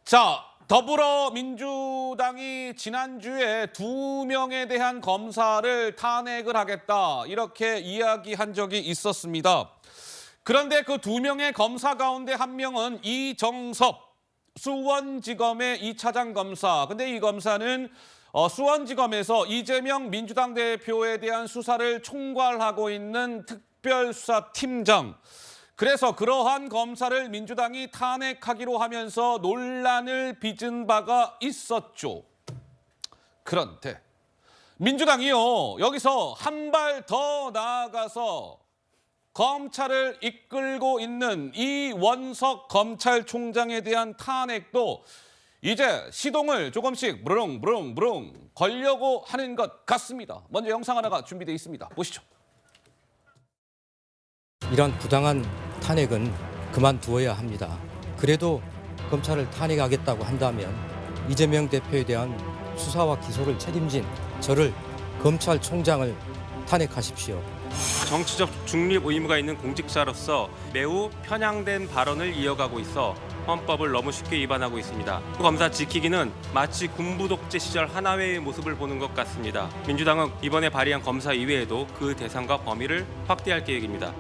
자, 더불어민주당이 지난주에 2명에 대한 검사를 탄핵을 하겠다 이렇게 이야기한 적이 있었습니다. 그런데 그 2명의 검사 가운데 한 명은 이정섭 수원지검의 2차장 검사. 근데 이 검사는 수원지검에서 이재명 민주당 대표에 대한 수사를 총괄하고 있는 특별수사팀장. 그래서 그러한 검사를 민주당이 탄핵하기로 하면서 논란을 빚은 바가 있었죠. 그런데 민주당이요, 여기서 한 발 더 나아가서 검찰을 이끌고 있는 이원석 검찰총장에 대한 탄핵도 이제 시동을 조금씩 부릉부릉 걸려고 하는 것 같습니다. 먼저 영상 하나가 준비되어 있습니다. 보시죠. 이런 부당한 탄핵은 그만두어야 합니다. 그래도 검찰을 탄핵하겠다고 한다면 이재명 대표에 대한 수사와 기소를 책임진 저를 검찰총장을 탄핵하십시오. 정치적 중립 의무가 있는 공직자로서 매우 편향된 발언을 이어가고 있어 헌법을 너무 쉽게 위반하고 있습니다. 검사 지키기는 마치 군부 독재 시절 하나회의 모습을 보는 것 같습니다. 민주당은 이번에 발의한 검사 이외에도 그 대상과 범위를 확대할 계획입니다.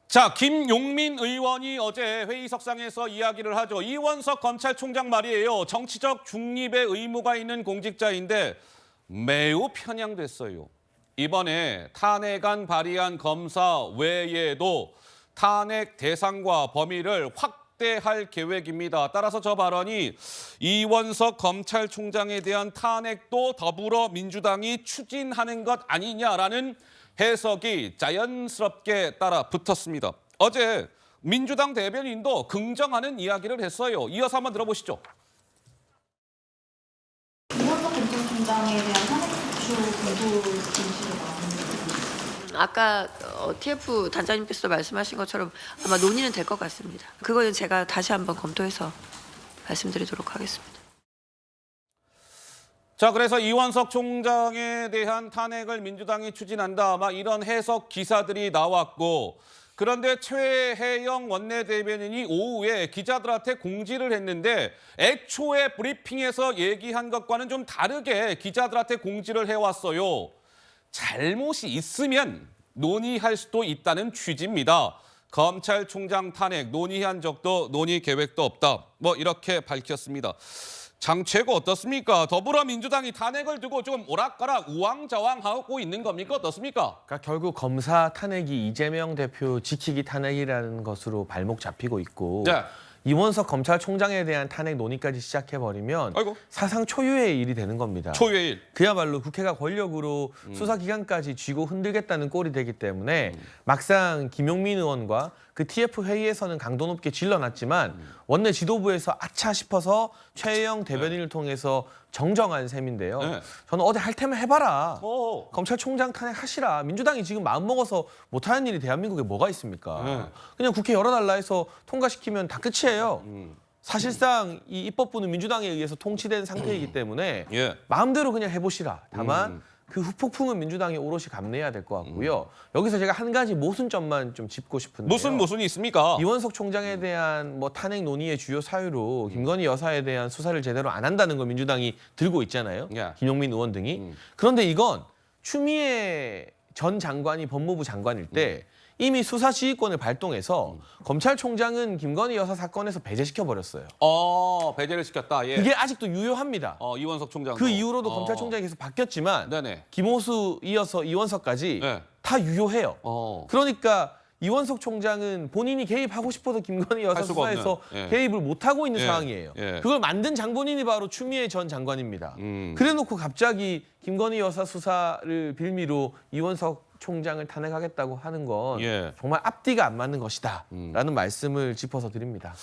자, 김용민 의원이 어제 회의석상에서 이야기를 하죠. 이원석 검찰총장 말이에요. 정치적 중립의 의무가 있는 공직자인데 매우 편향됐어요. 이번에 탄핵안 발의한 검사 외에도 탄핵 대상과 범위를 확대할 계획입니다. 따라서 저 발언이 이원석 검찰총장에 대한 탄핵도 더불어민주당이 추진하는 것 아니냐라는 해석이 자연스럽게 따라 붙었습니다. 어제 민주당 대변인도 긍정하는 이야기를 했어요. 이어서 한번 들어보시죠. 이원석 검찰총장에 대한 탄핵 소추 공고 진실을 아까 TF 단장님께서도 말씀하신 것처럼 아마 논의는 될 것 같습니다. 그거는 제가 다시 한번 검토해서 말씀드리도록 하겠습니다. 자, 그래서 이원석 총장에 대한 탄핵을 민주당이 추진한다. 막 이런 해석 기사들이 나왔고, 그런데 최혜영 원내대변인이 오후에 기자들한테 공지를 했는데 애초에 브리핑에서 얘기한 것과는 좀 다르게 기자들한테 공지를 해왔어요. 잘못이 있으면 논의할 수도 있다는 취지입니다. 검찰총장 탄핵 논의한 적도 논의 계획도 없다. 뭐 이렇게 밝혔습니다. 장최고 어떻습니까? 더불어민주당이 탄핵을 두고 좀 오락가락 우왕좌왕하고 있는 겁니까? 어떻습니까? 그러니까 결국 검사 탄핵이 이재명 대표 지키기 탄핵이라는 것으로 발목 잡히고 있고 네. 이원석 검찰총장에 대한 탄핵 논의까지 시작해버리면 아이고. 사상 초유의 일이 되는 겁니다. 초유의 일. 그야말로 국회가 권력으로 수사기관까지 쥐고 흔들겠다는 꼴이 되기 때문에 막상 김용민 의원과 그 TF 회의에서는 강도 높게 질러놨지만 원내 지도부에서 아차 싶어서 최혜영 대변인을 통해서 정정한 셈인데요. 네. 저는 어디 할 테면 해봐라. 오. 검찰총장 탄핵하시라. 민주당이 지금 마음먹어서 못하는 일이 대한민국에 뭐가 있습니까? 네. 그냥 국회 열어달라 해서 통과시키면 다 끝이에요. 사실상 이 입법부는 민주당에 의해서 통치된 상태이기 때문에 예. 마음대로 그냥 해보시라. 다만 그 후폭풍은 민주당이 오롯이 감내해야 될 것 같고요. 여기서 제가 한 가지 모순점만 좀 짚고 싶은데요. 무슨 모순이 있습니까? 이원석 총장에 대한 뭐 탄핵 논의의 주요 사유로 김건희 여사에 대한 수사를 제대로 안 한다는 걸 민주당이 들고 있잖아요. 예. 김용민 의원 등이. 그런데 이건 추미애 전 장관이 법무부 장관일 때 이미 수사 지휘권을 발동해서 검찰총장은 김건희 여사 사건에서 배제시켜버렸어요. 배제를 시켰다. 예. 그게 아직도 유효합니다. 이원석 총장. 그 이후로도 검찰총장이 계속 바뀌었지만 네네. 김호수 이어서 이원석까지 네. 다 유효해요. 어. 그러니까 이원석 총장은 본인이 개입하고 싶어도 김건희 여사 할 수가 수사에서 없는, 예. 개입을 못하고 있는 예. 상황이에요. 예. 그걸 만든 장본인이 바로 추미애 전 장관입니다. 그래놓고 갑자기 김건희 여사 수사를 빌미로 이원석 총장을 탄핵하겠다고 하는 건 예. 정말 앞뒤가 안 맞는 것이다 라는 말씀을 짚어서 드립니다.